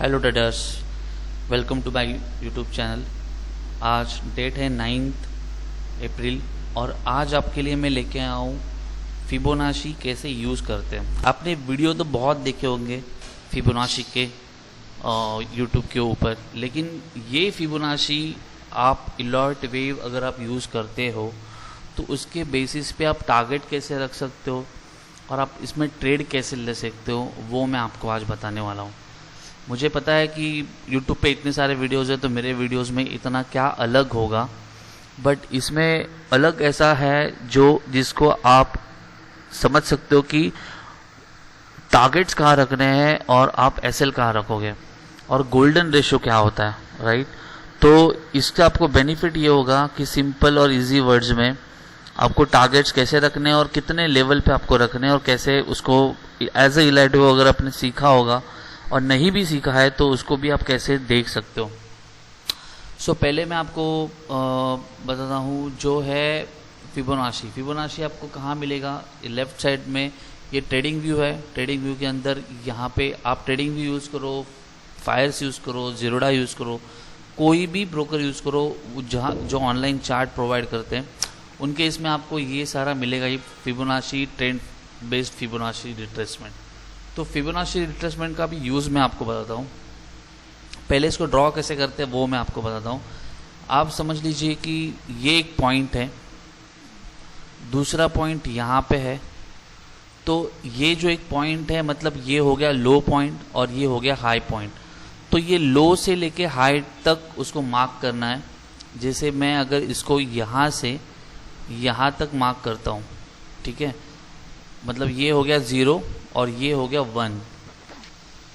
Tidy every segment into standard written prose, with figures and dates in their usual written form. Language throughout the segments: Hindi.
Hello traders, welcome to my YouTube channel. आज डेट है 9 अप्रैल और आज आपके लिए मैं लेके आया हूँ फिबोनाची कैसे यूज़ करते हैं। आपने वीडियो तो बहुत देखे होंगे फिबोनाची के यूट्यूब के ऊपर, लेकिन ये फिबोनाची आप इलॉट वेव अगर आप यूज़ करते हो तो उसके बेसिस पे आप टारगेट कैसे रख सकते हो और आप इसमें ट्रेड कैसे ले सकते हो, वो मैं आपको आज बताने वाला हूँ। मुझे पता है कि YouTube पे इतने सारे वीडियोज़ हैं तो मेरे वीडियोज़ में इतना क्या अलग होगा, बट इसमें अलग ऐसा है जिसको आप समझ सकते हो कि टारगेट्स कहाँ रखने हैं और आप एसएल कहाँ रखोगे और गोल्डन रेशियो क्या होता है, राइट। तो इसका आपको बेनिफिट ये होगा कि सिंपल और इजी वर्ड्स में आपको टारगेट्स कैसे रखने हैं और कितने लेवल पे आपको रखने हैं और कैसे उसको एज ए इलाइटिव अगर आपने सीखा होगा और नहीं भी सीखा है तो उसको भी आप कैसे देख सकते हो। सो पहले मैं आपको बताता हूँ जो है फिबोनाची आपको कहाँ मिलेगा। लेफ्ट साइड में ये ट्रेडिंग व्यू है। ट्रेडिंग व्यू के अंदर यहाँ पे आप ट्रेडिंग व्यू यूज़ करो, फायर्स यूज़ करो, ज़ीरोडा यूज़ करो, कोई भी ब्रोकर यूज़ करो जहाँ जो ऑनलाइन चार्ट प्रोवाइड करते हैं उनके इसमें आपको ये सारा मिलेगा। ये Fibonacci trend based Fibonacci retracement. तो फिबोनाची रिट्रेसमेंट का भी यूज़ मैं आपको बताता हूँ। पहले इसको ड्रॉ कैसे करते हैं वो मैं आपको बताता हूँ। आप समझ लीजिए कि ये एक पॉइंट है, दूसरा पॉइंट यहाँ पे है। तो ये जो एक पॉइंट है मतलब ये हो गया लो पॉइंट और ये हो गया हाई पॉइंट। तो ये लो से लेके हाई तक उसको मार्क करना है। जैसे मैं अगर इसको यहाँ से यहाँ तक मार्क करता हूँ, ठीक है, मतलब ये हो गया 0 और ये हो गया 1।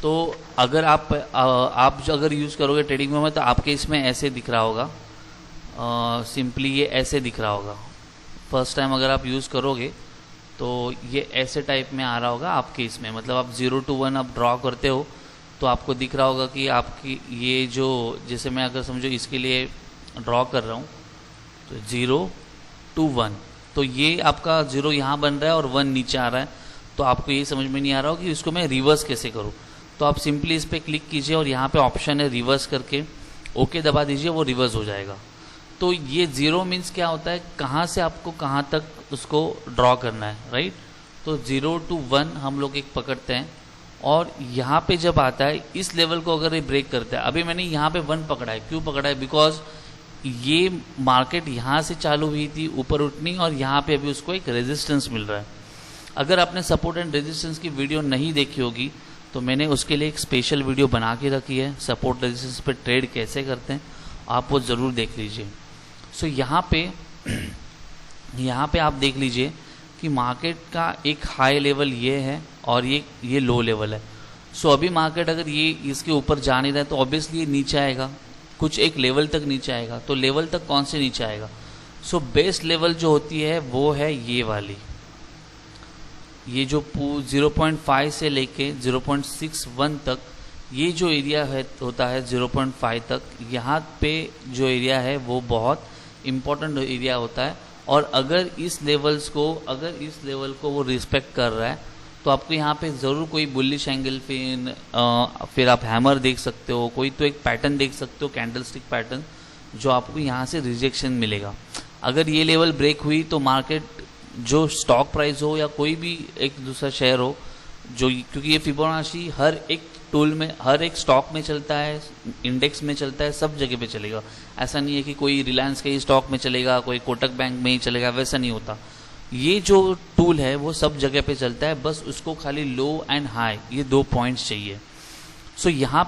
तो अगर आप अगर यूज़ करोगे ट्रेडिंग में तो आपके इसमें ऐसे दिख रहा होगा, सिंपली ये ऐसे दिख रहा होगा। फर्स्ट टाइम अगर आप यूज़ करोगे तो ये ऐसे टाइप में आ रहा होगा आपके इसमें, मतलब आप 0 to 1 आप ड्रॉ करते हो तो आपको दिख रहा होगा कि आपकी ये जो, जैसे मैं अगर समझो इसके लिए ड्रॉ कर रहा हूँ तो 0 to 1, तो ये आपका 0 यहाँ बन रहा है और 1 नीचे आ रहा है। तो आपको ये समझ में नहीं आ रहा हो कि इसको मैं रिवर्स कैसे करूँ। तो आप सिंपली इस पर क्लिक कीजिए और यहाँ पे ऑप्शन है रिवर्स करके ओके दबा दीजिए, वो रिवर्स हो जाएगा। तो ये 0 मीन्स क्या होता है, कहाँ से आपको कहाँ तक उसको ड्रॉ करना है, राइट। तो 0 to 1 हम लोग एक पकड़ते हैं और यहाँ पे जब आता है इस लेवल को अगर ये ब्रेक करता है, अभी मैंने यहाँ पे 1 पकड़ा है, क्यों पकड़ा है, बिकॉज ये मार्केट यहाँ से चालू हुई थी ऊपर उठनी और यहाँ पे अभी उसको एक रेजिस्टेंस मिल रहा है। अगर आपने सपोर्ट एंड रेजिस्टेंस की वीडियो नहीं देखी होगी तो मैंने उसके लिए एक स्पेशल वीडियो बना के रखी है, सपोर्ट रेजिस्टेंस पे ट्रेड कैसे करते हैं, आप वो ज़रूर देख लीजिए। सो यहाँ पे आप देख लीजिए कि मार्केट का एक हाई लेवल ये है और ये लो लेवल है। सो अभी मार्केट अगर ये इसके ऊपर जा नहीं रहा है तो ऑब्वियसली ये नीचे आएगा, कुछ एक लेवल तक नीचे आएगा। तो लेवल तक कौन से नीचे आएगा, सो बेस्ट लेवल जो होती है वो है ये वाली, ये जो 0.5 से लेके 0.61 तक ये जो एरिया है होता है 0.5 तक, यहाँ पे जो एरिया है वो बहुत इम्पोर्टेंट एरिया होता है। और अगर इस लेवल को वो रिस्पेक्ट कर रहा है तो आपको यहाँ पे ज़रूर कोई बुलिश एंगल फिर आप हैमर देख सकते हो, कोई तो एक पैटर्न देख सकते हो, कैंडलस्टिक पैटर्न, जो आपको यहाँ से रिजेक्शन मिलेगा। अगर ये लेवल ब्रेक हुई तो मार्केट जो स्टॉक प्राइस हो या कोई भी एक दूसरा शेयर हो, जो क्योंकि ये फिबोनाची हर एक टूल में, हर एक स्टॉक में चलता है, इंडेक्स में चलता है, सब जगह पे चलेगा। ऐसा नहीं है कि कोई रिलायंस के ही स्टॉक में चलेगा, कोई कोटक बैंक में ही चलेगा, वैसा नहीं होता। ये जो टूल है वो सब जगह पे चलता है, बस उसको खाली लो एंड हाई ये 2 पॉइंट्स चाहिए। सो यहाँ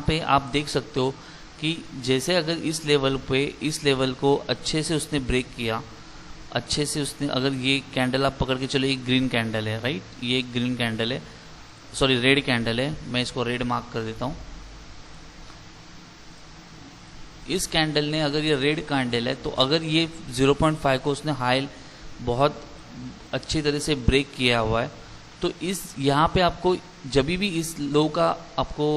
पे आप देख सकते हो कि जैसे अगर इस लेवल को अच्छे से उसने ब्रेक किया, अच्छे से उसने, अगर ये कैंडल आप पकड़ के चलो, एक ग्रीन कैंडल है, राइट, ये एक ग्रीन कैंडल है, सॉरी रेड कैंडल है, मैं इसको रेड मार्क कर देता हूँ। इस कैंडल ने, अगर ये रेड कैंडल है तो अगर ये 0.5 को उसने हाई बहुत अच्छी तरह से ब्रेक किया हुआ है तो इस यहाँ पे आपको जब भी इस लो का आपको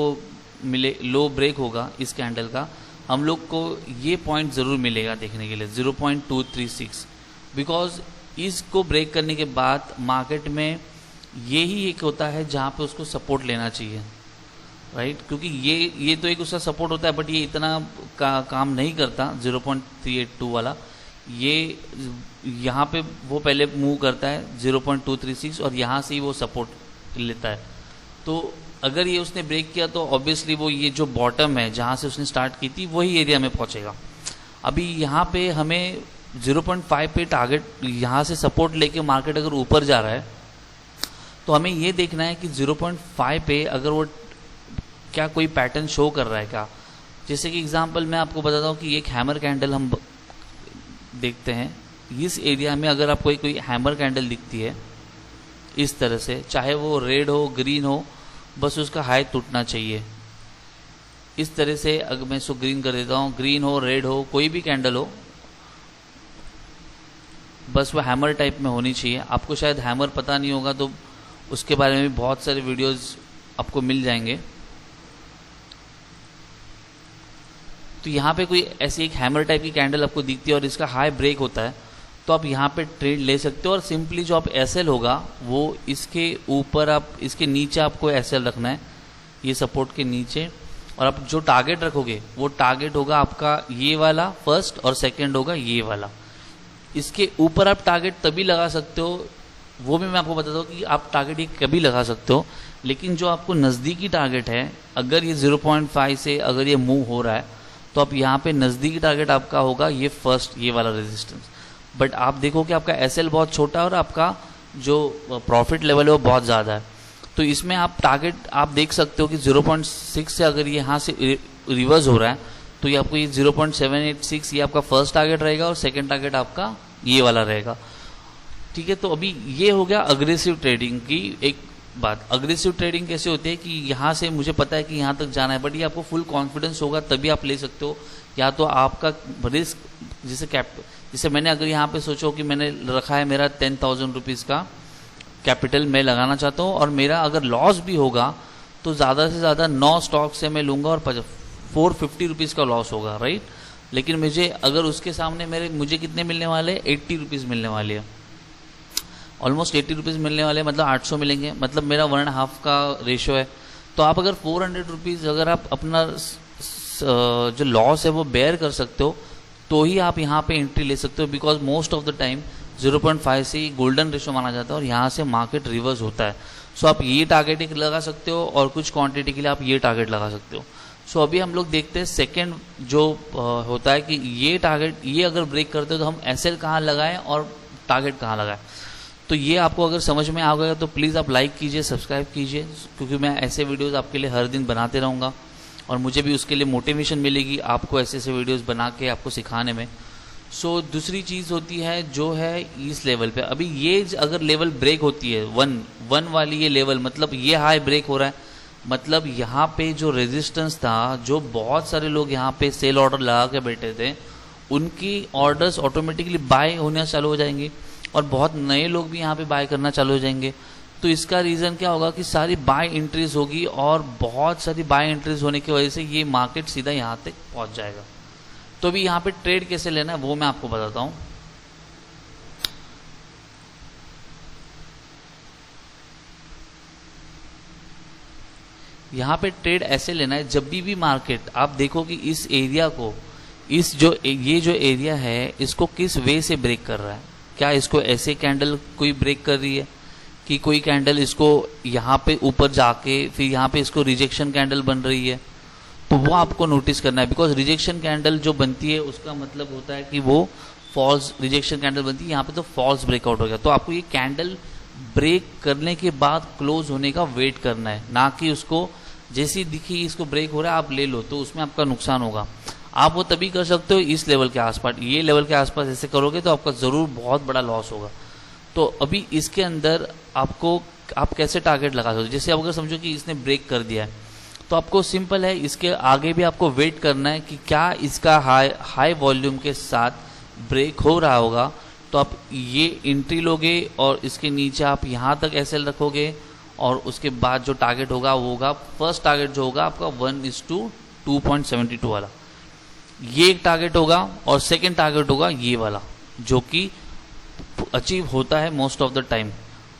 मिले, लो ब्रेक होगा इस कैंडल का, हम लोग को ये पॉइंट ज़रूर मिलेगा देखने के लिए 0.236, बिकॉज इसको ब्रेक करने के बाद मार्केट में यही एक होता है जहाँ पे उसको सपोर्ट लेना चाहिए। राइट, क्योंकि ये तो एक उसका सपोर्ट होता है, बट ये इतना काम नहीं करता 0.382 वाला। ये यहाँ पे वो पहले मूव करता है 0.236 और यहाँ से ही वो सपोर्ट लेता है। तो अगर ये उसने ब्रेक किया तो ऑब्वियसली वो ये जो बॉटम है जहाँ से उसने स्टार्ट की थी वही एरिया में पहुँचेगा। अभी यहाँ पे हमें 0.5 पे टारगेट, यहाँ से सपोर्ट लेके मार्केट अगर ऊपर जा रहा है तो हमें ये देखना है कि 0.5 पे अगर वो क्या कोई पैटर्न शो कर रहा है क्या। जैसे कि एग्जांपल मैं आपको बताता हूँ कि एक हैमर कैंडल हम देखते हैं। इस एरिया में अगर आपको कोई हैमर कैंडल दिखती है इस तरह से, चाहे वो रेड हो ग्रीन हो, बस उसका हाई टूटना चाहिए। इस तरह से अगर मैं इसको ग्रीन कर देता हूँ, ग्रीन हो रेड हो कोई भी कैंडल हो, बस वो हैमर टाइप में होनी चाहिए। आपको शायद हैमर पता नहीं होगा तो उसके बारे में भी बहुत सारे वीडियोस आपको मिल जाएंगे। तो यहाँ पे कोई ऐसी एक हैमर टाइप की कैंडल आपको दिखती है और इसका हाई ब्रेक होता है तो आप यहाँ पे ट्रेड ले सकते हो। और सिंपली जो आप एसएल होगा वो इसके ऊपर, आप इसके नीचे आपको एसएल रखना है, ये सपोर्ट के नीचे। और आप जो टारगेट रखोगे वो टारगेट होगा आपका ये वाला फर्स्ट, और सेकंड होगा ये वाला। इसके ऊपर आप टारगेट तभी लगा सकते हो, वो भी मैं आपको बताता हूँ कि आप टारगेट ये कभी लगा सकते हो, लेकिन जो आपको नज़दीकी टारगेट है, अगर ये 0.5 से अगर ये मूव हो रहा है तो आप यहाँ पे नज़दीकी टारगेट आपका होगा ये फर्स्ट, ये वाला रेजिस्टेंस। बट आप देखो कि आपका एसएल बहुत छोटा है और आपका जो प्रॉफिट लेवल है वो बहुत ज़्यादा है। तो इसमें आप टारगेट आप देख सकते हो कि 0.6 से अगर ये यहाँ से रिवर्स हो रहा है तो ये आपको ये 0.786 ये आपका फर्स्ट टारगेट रहेगा और सेकेंड टारगेट आपका ये वाला रहेगा। ठीक है, तो अभी ये हो गया अग्रेसिव ट्रेडिंग की एक बात। अग्रेसिव ट्रेडिंग कैसे होती है कि यहाँ से मुझे पता है कि यहाँ तक जाना है, बट ये आपको फुल कॉन्फिडेंस होगा तभी आप ले सकते हो। या तो आपका रिस्क जैसे मैंने अगर यहाँ पे सोचो कि मैंने रखा है मेरा 10,000 रुपीज़ का कैपिटल मैं लगाना चाहता हूँ और मेरा अगर लॉस भी होगा तो ज़्यादा से ज़्यादा 9 स्टॉक से मैं लूँगा और 450 रुपीज़ का लॉस होगा, राइट। लेकिन मुझे अगर उसके सामने मुझे कितने मिलने वाले, 80 रुपीज़ मिलने वाले हैं, ऑलमोस्ट 80 रुपीज़ मिलने वाले, मतलब 800 मिलेंगे, मतलब मेरा 1.5 का रेशो है। तो आप अगर 400 रुपीज़ अगर आप अपना जो लॉस है वो बेयर कर सकते हो तो ही आप यहाँ पे एंट्री ले सकते हो। Because most of the time 0.5 से गोल्डन रेशो माना जाता है और यहाँ से मार्केट रिवर्स होता है। सो आप ये टारगेट एक लगा सकते हो और कुछ क्वांटिटी के लिए आप ये टारगेट लगा सकते हो। सो अभी हम लोग देखते हैं सेकेंड जो होता है कि ये टारगेट ये अगर ब्रेक करते हो तो हम एसएल कहाँ लगाएं और टारगेट कहाँ लगाएं। तो ये आपको अगर समझ में आ गया तो प्लीज़ आप लाइक कीजिए, सब्सक्राइब कीजिए, क्योंकि मैं ऐसे वीडियोस आपके लिए हर दिन बनाते रहूँगा और मुझे भी उसके लिए मोटिवेशन मिलेगी आपको ऐसे ऐसे वीडियोस बना के आपको सिखाने में। सो दूसरी चीज़ होती है जो है इस लेवल पे, अभी ये अगर लेवल ब्रेक होती है वन वाली ये लेवल, मतलब ये हाई ब्रेक हो रहा है, मतलब यहाँ पे जो रेजिस्टेंस था, जो बहुत सारे लोग यहाँ पे सेल ऑर्डर लगा के बैठे थे, उनकी ऑर्डर्स ऑटोमेटिकली बाय होना चालू हो जाएंगे और बहुत नए लोग भी यहाँ पे बाय करना चालू हो जाएंगे। तो इसका रीज़न क्या होगा कि सारी बाय एंट्रीज होगी और बहुत सारी बाय एंट्रीज होने की वजह से ये मार्केट सीधा यहाँ तक पहुँच जाएगा। तो अभी यहाँ पे ट्रेड कैसे लेना है वो मैं आपको बताता हूँ। यहाँ पे ट्रेड ऐसे लेना है, जब भी मार्केट आप देखो कि इस एरिया को, ये जो एरिया है इसको किस वे से ब्रेक कर रहा है। क्या इसको ऐसे कैंडल कोई ब्रेक कर रही है कि कोई कैंडल इसको यहाँ पे ऊपर जाके फिर यहाँ पे इसको रिजेक्शन कैंडल बन रही है, तो वो आपको नोटिस करना है। बिकॉज रिजेक्शन कैंडल जो बनती है उसका मतलब होता है कि वो फॉल्स रिजेक्शन कैंडल बनती है, यहाँ पे तो फॉल्स ब्रेकआउट हो गया। तो आपको ये कैंडल ब्रेक करने के बाद क्लोज होने का वेट करना है, ना कि उसको जैसी दिखी इसको ब्रेक हो रहा है आप ले लो, तो उसमें आपका नुकसान होगा। आप वो तभी कर सकते हो इस लेवल के आसपास, ये लेवल के आसपास ऐसे करोगे तो आपका ज़रूर बहुत बड़ा लॉस होगा। तो अभी इसके अंदर आप कैसे टारगेट लगा सकते हो। जैसे आप अगर समझो कि इसने ब्रेक कर दिया है तो आपको सिंपल है, इसके आगे भी आपको वेट करना है कि क्या इसका हाई वॉल्यूम के साथ ब्रेक हो रहा होगा, तो आप ये एंट्री लोगे और इसके नीचे आप यहाँ तक एसएल रखोगे और उसके बाद जो टारगेट होगा वो होगा, फर्स्ट टारगेट जो होगा आपका 1:2.72 वाला, ये एक टारगेट होगा और सेकेंड टारगेट होगा ये वाला, जो कि अचीव होता है मोस्ट ऑफ द टाइम।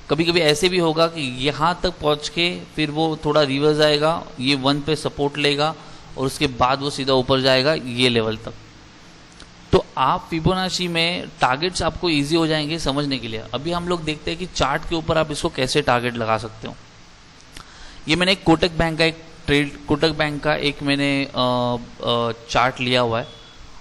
कभी कभी ऐसे भी होगा कि यहाँ तक पहुँच के फिर वो थोड़ा रिवर्स आएगा, ये 1 पे सपोर्ट लेगा और उसके बाद वो सीधा ऊपर जाएगा ये लेवल तक। तो आप फिबोनाची में टारगेट्स आपको इजी हो जाएंगे समझने के लिए। अभी हम लोग देखते हैं कि चार्ट के ऊपर आप इसको कैसे टारगेट लगा सकते हो। ये मैंने एक कोटक बैंक का एक मैंने चार्ट लिया हुआ है।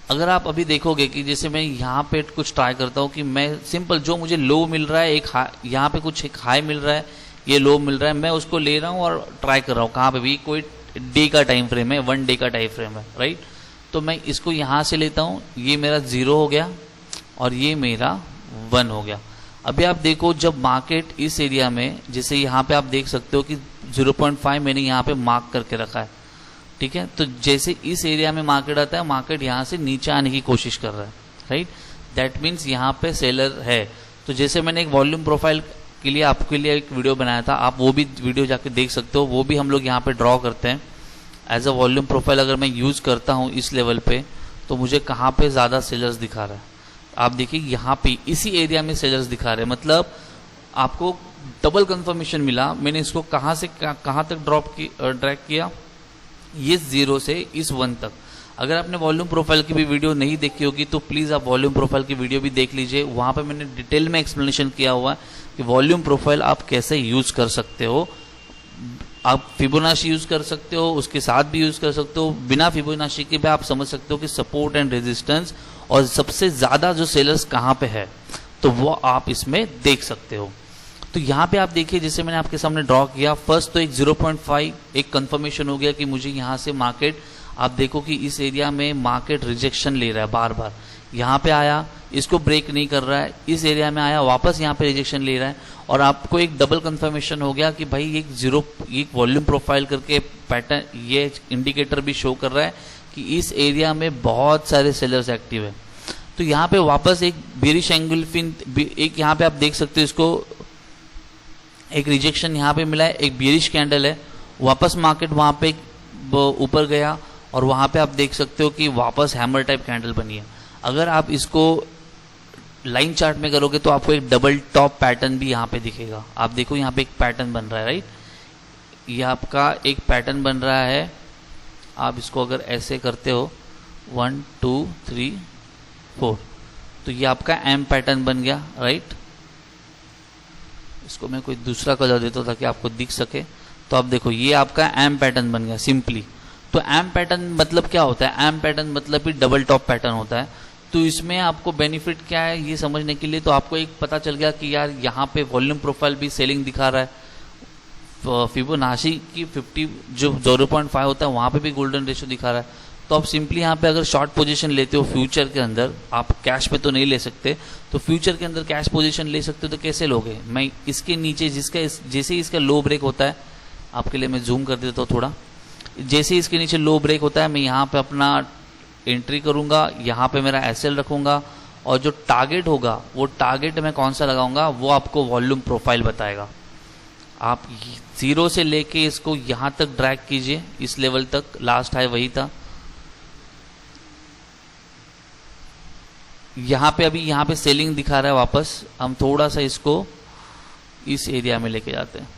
अगर आप अभी देखोगे कि जैसे मैं यहाँ पे कुछ ट्राई करता हूँ कि मैं सिंपल जो मुझे लो मिल रहा है, यहाँ पे कुछ एक हाई मिल रहा है, ये लो मिल रहा है, मैं उसको ले रहा हूँ और ट्राई कर रहा हूँ। कहाँ पे भी कोई डे का टाइम फ्रेम है, 1 डे का टाइम फ्रेम है, राइट। तो मैं इसको यहाँ से लेता हूँ, ये मेरा 0 हो गया और ये मेरा 1 हो गया। अभी आप देखो जब मार्केट इस एरिया में, जैसे यहाँ पे आप देख सकते हो कि 0.5 मैंने यहाँ पे मार्क करके रखा है, ठीक है। तो जैसे इस एरिया में मार्केट आता है, मार्केट यहाँ से नीचे आने की कोशिश कर रहा है, राइट। दैट मीन्स यहाँ पे सेलर है। तो जैसे मैंने एक वॉल्यूम प्रोफाइल के लिए आपके लिए एक वीडियो बनाया था, आप वो भी वीडियो जाके देख सकते हो। वो भी हम लोग यहाँ पे ड्रॉ करते हैं एज अ वॉल्यूम प्रोफाइल। अगर मैं यूज करता हूँ इस लेवल पे तो मुझे कहाँ पे ज़्यादा सेलर्स दिखा रहा है। आप देखिए यहाँ पे इसी एरिया में सेलर्स दिखा रहे हैं, मतलब आपको डबल कंफर्मेशन मिला। मैंने इसको कहाँ से कहाँ तक ड्रैग किया, ये 0 से इस 1 तक। अगर आपने वॉल्यूम प्रोफाइल की भी वीडियो नहीं देखी होगी तो प्लीज़ आप वॉल्यूम प्रोफाइल की वीडियो भी देख लीजिए। वहाँ पे मैंने डिटेल में एक्सप्लेनेशन किया हुआ है कि वॉल्यूम प्रोफाइल आप कैसे यूज कर सकते हो। आप फिबोनाची यूज कर सकते हो, उसके साथ भी यूज कर सकते हो, बिना फिबोनाची के भी आप समझ सकते हो कि सपोर्ट एंड रेजिस्टेंस और सबसे ज़्यादा जो सेलर्स कहाँ पे है, तो वो आप इसमें देख सकते हो। तो यहाँ पे आप देखिए जैसे मैंने आपके सामने ड्रॉ किया, फर्स्ट तो एक 0.5 एक कंफर्मेशन हो गया कि मुझे यहाँ से मार्केट, आप देखो कि इस एरिया में मार्केट रिजेक्शन ले रहा है बार बार। यहाँ पे आया, इसको ब्रेक नहीं कर रहा है, इस एरिया में आया, वापस यहाँ पे रिजेक्शन ले रहा है और आपको एक डबल कंफर्मेशन हो गया कि भाई एक वॉल्यूम प्रोफाइल करके पैटर्न, ये इंडिकेटर भी शो कर रहा है कि इस एरिया में बहुत सारे सेलर्स एक्टिव है। तो यहाँ पे वापस एक बेरिश एंगल एक यहाँ पे आप देख सकते हो, इसको एक रिजेक्शन यहाँ पे मिला है, एक बेरिश कैंडल है, वापस मार्केट वहाँ पे ऊपर गया और वहाँ पे आप देख सकते हो कि वापस हैमर टाइप कैंडल बनी है। अगर आप इसको लाइन चार्ट में करोगे तो आपको एक डबल टॉप पैटर्न भी यहाँ पे दिखेगा। आप देखो यहाँ पे एक पैटर्न बन रहा है, राइट। ये आपका एक पैटर्न बन रहा है। आप इसको अगर ऐसे करते हो 1 2 3 4, तो ये आपका एम पैटर्न बन गया, राइट। इसको मैं कोई दूसरा कलर देता हूँ ताकि आपको दिख सके। तो आप देखो ये आपका एम पैटर्न बन गया सिंपली। तो एम पैटर्न मतलब क्या होता है? एम पैटर्न मतलब भी डबल टॉप पैटर्न होता है। तो इसमें आपको बेनिफिट क्या है ये समझने के लिए, तो आपको एक पता चल गया कि यार यहाँ पे वॉल्यूम प्रोफाइल भी सेलिंग दिखा रहा है, फिबोनाची की 50 जो 0.5 होता है वहाँ पे भी गोल्डन रेशियो दिखा रहा है। तो आप सिंपली यहाँ पे अगर शॉर्ट पोजीशन लेते हो फ्यूचर के अंदर, आप कैश पे तो नहीं ले सकते, तो फ्यूचर के अंदर कैश पोजीशन ले सकते हो। तो कैसे लोगे? मैं इसके नीचे जैसे ही इसका लो ब्रेक होता है, आपके लिए मैं जूम कर देता हूँ थोड़ा, जैसे ही इसके नीचे लो ब्रेक होता है मैं यहाँ पे अपना एंट्री करूंगा, यहाँ पे मेरा एसएल रखूंगा और जो टारगेट होगा वो टारगेट मैं कौन सा लगाऊंगा वो आपको वॉल्यूम प्रोफाइल बताएगा। आप 0 से लेके इसको यहाँ तक ड्रैग कीजिए, इस लेवल तक, लास्ट हाई वही था। यहाँ पे अभी यहाँ पे सेलिंग दिखा रहा है वापस, हम थोड़ा सा इसको इस एरिया में लेके जाते हैं।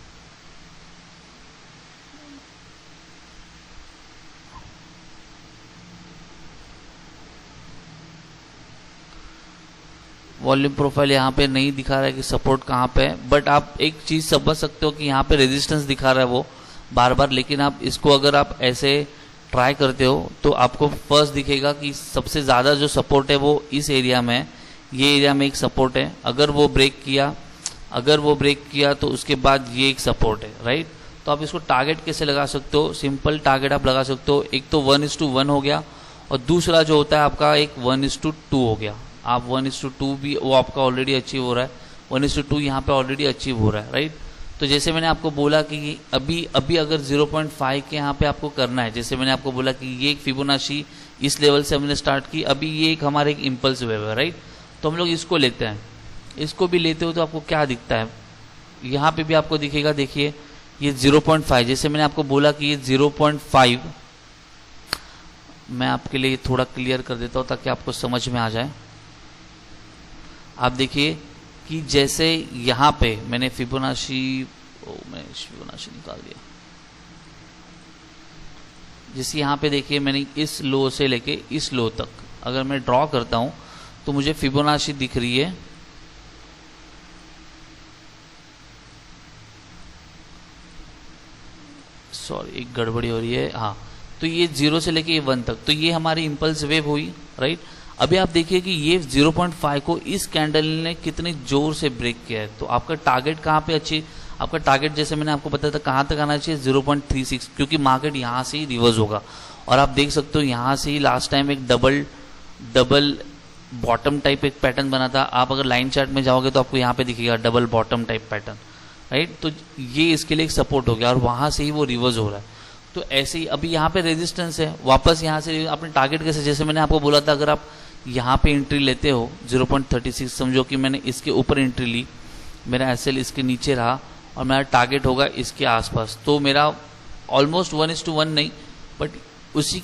वॉल्यूम प्रोफाइल यहाँ पे नहीं दिखा रहा है कि सपोर्ट कहाँ पे है, बट आप एक चीज़ समझ सकते हो कि यहाँ पे रेजिस्टेंस दिखा रहा है वो बार बार। लेकिन आप इसको अगर आप ऐसे ट्राई करते हो तो आपको फर्स्ट दिखेगा कि सबसे ज़्यादा जो सपोर्ट है वो इस एरिया में है, ये एरिया में एक सपोर्ट है। अगर वो ब्रेक किया तो उसके बाद ये एक सपोर्ट है, राइट। तो आप इसको टारगेट कैसे लगा सकते हो? सिंपल टारगेट आप लगा सकते हो। एक तो 1:1 हो गया और दूसरा जो होता है आपका एक 1:2 हो गया। आप 1:2 भी वो आपका ऑलरेडी अचीव हो रहा है, 1:2 यहाँ पे ऑलरेडी अचीव हो रहा है, राइट। तो जैसे मैंने आपको बोला कि अभी अगर 0.5 के यहाँ पे आपको करना है, जैसे मैंने आपको बोला कि ये एक फिबोनाची इस लेवल से हमने स्टार्ट की, अभी ये एक हमारे एक इम्पल्स वेव है, राइट। तो हम लोग इसको लेते हैं, इसको भी लेते हो तो आपको क्या दिखता है? यहाँ पे भी आपको दिखेगा, देखिए ये 0.5, जैसे मैंने आपको बोला कि ये 0.5, मैं आपके लिए थोड़ा क्लियर कर देता हूँ ताकि आपको समझ में आ जाए। आप देखिए कि जैसे यहाँ पे मैंने फिबोनाची निकाल दिया। जैसे यहाँ पे देखिए मैंने इस लो से लेके इस लो तक अगर मैं ड्रॉ करता हूं तो मुझे फिबोनाची दिख रही है। सॉरी एक गड़बड़ी हो रही है, हाँ। तो ये 0 से लेके ये 1 तक, तो ये हमारी इंपल्स वेव हुई, राइट। अभी आप देखिए कि ये 0.5 को इस कैंडल ने कितने जोर से ब्रेक किया है। तो आपका टारगेट कहाँ पे अच्छी, आपका टारगेट जैसे मैंने आपको बताया था कहाँ तक आना चाहिए 0.36, क्योंकि मार्केट यहाँ से ही रिवर्स होगा। और आप देख सकते हो यहाँ से ही लास्ट टाइम एक डबल बॉटम टाइप एक पैटर्न बना था। आप अगर लाइन चार्ट में जाओगे तो आपको यहाँ पे दिखेगा double bottom type pattern, right. तो ये इसके लिए एक सपोर्ट हो गया और वहां से ही वो रिवर्स हो रहा है। तो ऐसे ही अभी यहाँ पे रेजिस्टेंस है, वापस यहाँ से अपने टारगेट कैसे, जैसे मैंने आपको बोला था अगर आप यहाँ पे एंट्री लेते हो 0.36, समझो कि मैंने इसके ऊपर एंट्री ली, मेरा एसएल इसके नीचे रहा और मेरा टारगेट होगा इसके आसपास, तो मेरा ऑलमोस्ट 1:1 नहीं बट उसी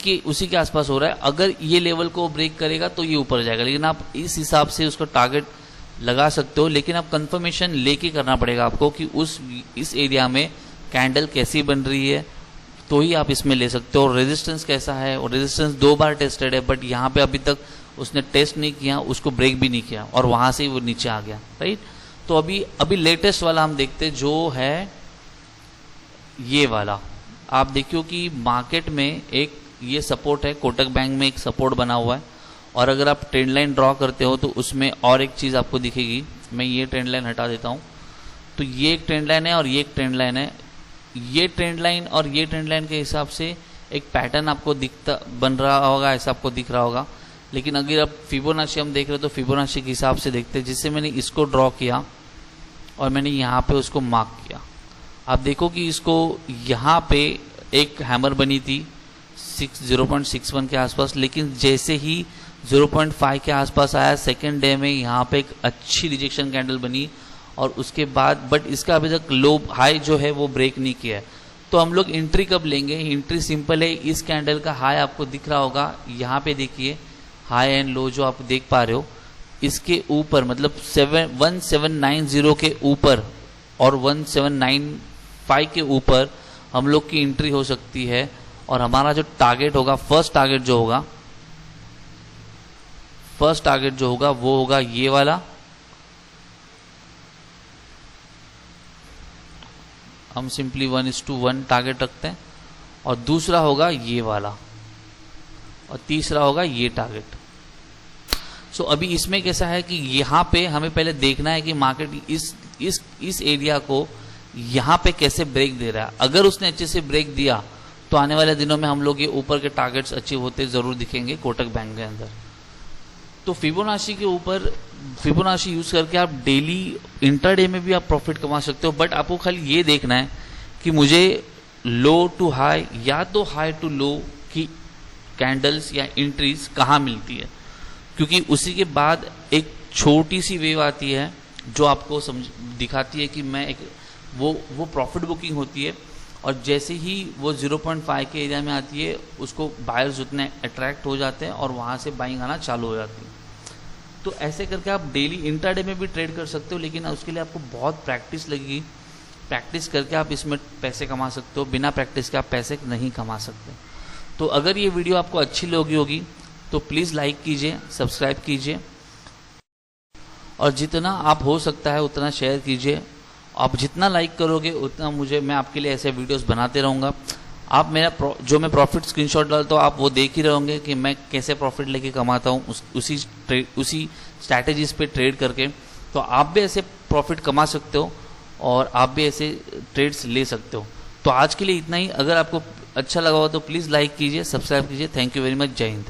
के आसपास हो रहा है। अगर ये लेवल को ब्रेक करेगा तो ये ऊपर जाएगा, लेकिन आप इस हिसाब से उसका टारगेट लगा सकते हो, लेकिन आप कंफर्मेशन लेके करना पड़ेगा आपको कि इस एरिया में कैंडल कैसी बन रही है, तो ही आप इसमें ले सकते हो। और रेजिस्टेंस कैसा है, और रेजिस्टेंस 2 बार टेस्टेड है बट यहाँ पे अभी तक उसने टेस्ट नहीं किया, उसको ब्रेक भी नहीं किया और वहां से ही वो नीचे आ गया, राइट। तो अभी लेटेस्ट वाला हम देखते जो है ये वाला। आप देखियो कि मार्केट में एक ये सपोर्ट है, कोटक बैंक में एक सपोर्ट बना हुआ है, और अगर आप ट्रेंड लाइन ड्रॉ करते हो तो उसमें और एक चीज़ आपको दिखेगी। मैं ये ट्रेंड लाइन हटा देता हूँ, तो ये एक ट्रेंड लाइन है और ये एक ट्रेंड लाइन है। ये ट्रेंड लाइन और ये ट्रेंड लाइन के हिसाब से एक पैटर्न आपको बन रहा होगा, ऐसा आपको दिख रहा होगा। लेकिन अगर आप फिबोनाची हम देख रहे हो तो फिबोनाची के हिसाब से देखते हैं, जिससे मैंने इसको ड्रॉ किया और मैंने यहाँ पे उसको मार्क किया। आप देखो कि इसको यहाँ पे एक हैमर बनी थी 0.61 के आसपास, लेकिन जैसे ही 0.5 के आसपास आया सेकेंड डे में यहाँ पे एक अच्छी रिजेक्शन कैंडल बनी और उसके बाद बट इसका अभी तक लो हाई जो है वो ब्रेक नहीं किया है। तो हम लोग एंट्री कब लेंगे, एंट्री सिंपल है, इस कैंडल का हाई आपको दिख रहा होगा, यहाँ पे देखिए हाई एंड लो जो आप देख पा रहे हो, इसके ऊपर मतलब 1790 के ऊपर और 1795 के ऊपर हम लोग की एंट्री हो सकती है। और हमारा जो टारगेट होगा, फर्स्ट टारगेट जो होगा वो होगा ये वाला। हम सिंपली 1:1 टारगेट रखते हैं, और दूसरा होगा ये वाला, और तीसरा होगा ये टारगेट। सो अभी इसमें कैसा है कि यहाँ पे हमें पहले देखना है कि मार्केट इस एरिया को यहाँ पे कैसे ब्रेक दे रहा है। अगर उसने अच्छे से ब्रेक दिया तो आने वाले दिनों में हम लोग ये ऊपर के टारगेट्स अचीव होते जरूर दिखेंगे कोटक बैंक के अंदर। तो फिबोनाची के ऊपर फिबोनाची यूज करके आप डेली इंट्राडे में भी आप प्रॉफिट कमा सकते हो, बट आपको खाली ये देखना है कि मुझे लो टू हाई या तो हाई टू लो की कैंडल्स या एंट्रीज कहाँ मिलती है, क्योंकि उसी के बाद एक छोटी सी वेव आती है जो आपको दिखाती है कि मैं एक वो प्रॉफिट बुकिंग होती है, और जैसे ही वो 0.5 के एरिया में आती है उसको बायर्स उतने अट्रैक्ट हो जाते हैं और वहाँ से बाइंग आना चालू हो जाती है। तो ऐसे करके आप डेली इंट्राडे में भी ट्रेड कर सकते हो, लेकिन उसके लिए आपको बहुत प्रैक्टिस लगेगी। प्रैक्टिस करके आप इसमें पैसे कमा सकते हो, बिना प्रैक्टिस के आप पैसे नहीं कमा सकते। तो अगर ये वीडियो आपको अच्छी लगी होगी तो प्लीज़ लाइक कीजिए, सब्सक्राइब कीजिए, और जितना आप हो सकता है उतना शेयर कीजिए। आप जितना लाइक करोगे उतना मैं आपके लिए ऐसे वीडियोस बनाते रहूँगा। आप मेरा जो मैं प्रॉफिट स्क्रीनशॉट डालता हूँ आप वो देख ही रहोगे कि मैं कैसे प्रॉफिट लेके कमाता हूँ उसी स्ट्रैटेजीज पे ट्रेड करके। तो आप भी ऐसे प्रॉफिट कमा सकते हो और आप भी ऐसे ट्रेड्स ले सकते हो। तो आज के लिए इतना ही। अगर आपको अच्छा लगा हो तो प्लीज़ लाइक कीजिए, सब्सक्राइब कीजिए। Thank you very much. जय हिंद।